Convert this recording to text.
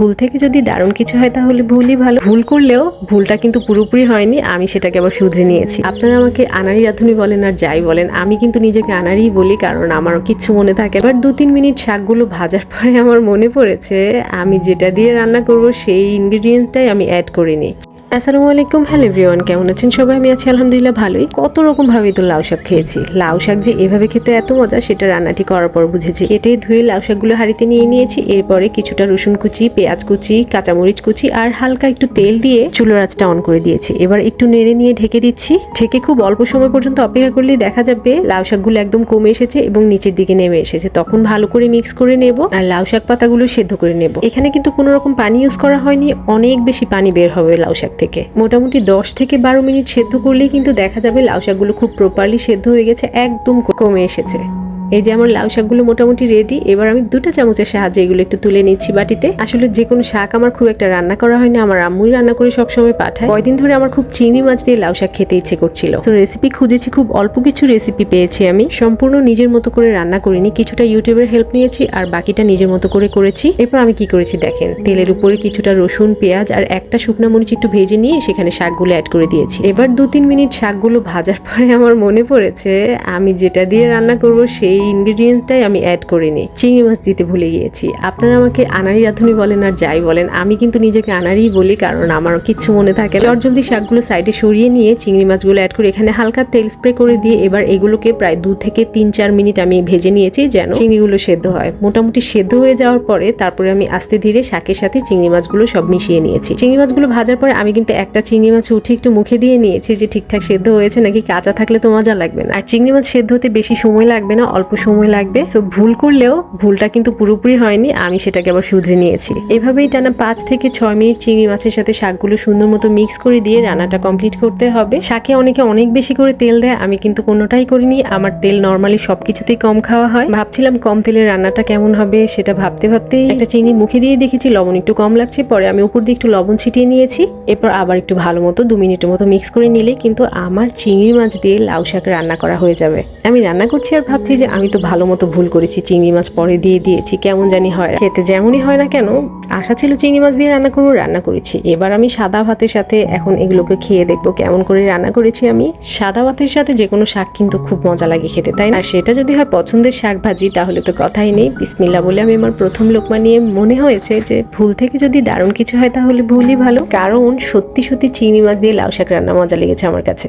ভুল থেকে যদি দারুণ কিছু হয় তাহলে ভুলই ভালো। ভুল করলেও ভুলটা কিন্তু পুরোপুরি হয়নি, আমি সেটাকে আবার শুধরে নিয়েছি। আপনারা আমাকে আনাড়ি রাঁধুনি বলেন আর যাই বলেন, আমি কিন্তু নিজেকে আনাড়িই বলি, কারণ আমারও কিচ্ছু মনে থাকে। এবার 2-3 মিনিট শাকগুলো ভাজার পরে আমার মনে পড়েছে আমি যেটা দিয়ে রান্না করব সেই ইনগ্রিডিয়েন্টসটাই আমি অ্যাড করিনি। আসসালামু আলাইকুম, হ্যালো এভরিওয়ান, কেমন আছেন সবাই? আমি আছি আলহামদুলিল্লাহ ভালোই। কত রকম ভাবে তো লাউ শাক খেয়েছি। লাউ শাক যে এভাবে খেতে এত মজা সেটা রান্নাটি করার পর বুঝেছি। কেটে ধুয়ে লাউ শাকগুলো হাঁড়িতে নিয়ে নিয়েছি। এরপরে কিছুটা রসুন কুচি, পেঁয়াজ কুচি, কাঁচামরিচ কুচি আর হালকা একটু তেল দিয়ে চুলার আঁচটা অন করে দিয়েছি। এবার একটু নেড়ে নিয়ে ঢেকে দিচ্ছি। ঢেকে খুব অল্প সময় পর্যন্ত অপেক্ষা করলেই দেখা যাবে লাউ শাকগুলো একদম কমে এসেছে এবং নিচের দিকে নেমে এসেছে। তখন ভালো করে মিক্স করে নেব আর লাউ শাক পাতাগুলো সেদ্ধ করে নেব। এখানে কিন্তু কোনো রকম পানি ইউজ করা হয়নি, অনেক বেশি পানি বের হবে লাউ শাক থেকে। মোটামুটি 10 থেকে 12 মিনিট সেদ্ধ করলেই কিন্তু দেখা যাবে লাউ শাকগুলো খুব প্রপারলি সেদ্ধ হয়ে গেছে, একদম কমে এসেছে। এই যে আমার লাউ শাকগুলো মোটামুটি রেডি। এবার আমি 2টা চামচের সাহায্যে এগুলো একটু তুলে নিচ্ছি বাটিতে। আসলে যে কোনো শাক আমার খুব একটা রান্না করা হয়নি, আমার আম্মুই রান্না করে সবসময় পাঠায়। কয়দিন ধরে আমার খুব চিংড়ি মাছ দিয়ে লাউ শাক খেতে ইচ্ছে করছিল, তো রেসিপি খুঁজেছি, খুব অল্প কিছু রেসিপি পেয়েছি। আমি সম্পূর্ণ নিজের মতো করে রান্না করিনি, কিছুটা ইউটিউবের হেল্প নিয়েছি আর বাকিটা নিজের মতো করে করেছি। এরপর আমি কি করেছি দেখেন, তেলের উপরে কিছুটা রসুন, পেঁয়াজ আর একটা শুকনো মরিচ একটু ভেজে নিয়ে সেখানে শাকগুলো অ্যাড করে দিয়েছি। এবার 2-3 মিনিট শাকগুলো ভাজার পরে আমার মনে পড়েছে আমি যেটা দিয়ে রান্না করব সেই ইনগ্রিডিয়েন্টসটাই আমি অ্যাড করিনি। চিংড়ি মাছ দিতে ভুলে গিয়েছি। আপনারা আমাকে আনাড়ি রাঁধুনি বলেন আর যাই বলেন, আমি কিন্তু নিজেকে আনাড়িই বলি, কারণ আমারও কিচ্ছু মনে থাকে না। জলদি শাকগুলো সাইডে সরিয়ে নিয়ে চিংড়ি মাছগুলো অ্যাড করে এখানে হালকা তেল স্প্রে করে দিয়ে এবার এগুলোকে প্রায় 2 থেকে 3-4 মিনিট আমি ভেজে নিয়েছি যেন চিংড়িগুলো সেদ্ধ হয়। মোটামুটি সেদ্ধ হয়ে যাওয়ার পরে তারপরে আমি আস্তে ধীরে শাকের সাথে চিংড়ি মাছগুলো সব মিশিয়ে নিয়েছি। চিংড়ি মাছগুলো ভাজার পরে আমি কিন্তু একটা চিংড়ি মাছ উঠে একটু মুখে দিয়ে নিয়েছি যে ঠিকঠাক সেদ্ধ হয়েছে নাকি, কাঁচা থাকলে তো মজা লাগবে না। আর চিংড়ি মাছ সেদ্ধ হতে বেশি সময় লাগবে না, অল্প সময় লাগবে। সো ভুল করলেও ভুলটা কিন্তু পুরোপুরি হয়নি, আমি সেটাকে আবার শুধরে নিয়েছি। এভাবেই টানা 5 থেকে 6 মিনিট চিংড়ি মাছের সাথে শাকগুলো সুন্দর মতো মিক্স করে দিয়ে রান্নাটা কমপ্লিট করতে হবে। শাকে অনেকে অনেক বেশি করে তেল দেয়, আমি কিন্তু কোনোটাই করিনি। আমার তেল নর্মালি সবকিছুতেই কম খাওয়া হয়। ভাবছিলাম কম তেলের রান্নাটা কেমন হবে, সেটা ভাবতে ভাবতেই একটা চিংড়ি মুখে দিয়ে দেখেছি লবণ একটু কম লাগছে। পরে আমি উপর দিয়ে একটু লবণ ছিটিয়ে নিয়েছি। এরপর আবার একটু ভালো মতো 2 মিনিটের মতো মিক্স করে নিলে কিন্তু আমার চিংড়ি মাছ দিয়ে লাউ শাক রান্না করা হয়ে যাবে। আমি রান্না করছি আর ভাবছি যে আমি তো ভালো মতো ভুল করেছি, চিংড়ি মাছ পরে দিয়ে দিয়েছি, কেমন জানি হয়। খেতে যেমনই হয় না কেন, আশা ছিল চিংড়ি মাছ দিয়ে রান্না করবো, রান্না করেছি। এবার আমি সাদা ভাতের সাথে এখন এগুলোকে খেয়ে দেখবো কেমন করে রান্না করেছি আমি। সাদা ভাতের সাথে যে কোনো শাক কিন্তু খুব মজা লাগে খেতে, তাই না? আর সেটা যদি হয় পছন্দের শাক ভাজি তাহলে তো কথাই নেই। বিসমিল্লাহ বলে আমি আমার প্রথম লোকমা নিয়ে মনে হয়েছে যে ভুল থেকে যদি দারুণ কিছু হয় তাহলে ভুলই ভালো, কারণ সত্যি সত্যি চিংড়ি মাছ দিয়ে লাউ শাক রান্না মজা লেগেছে আমার কাছে।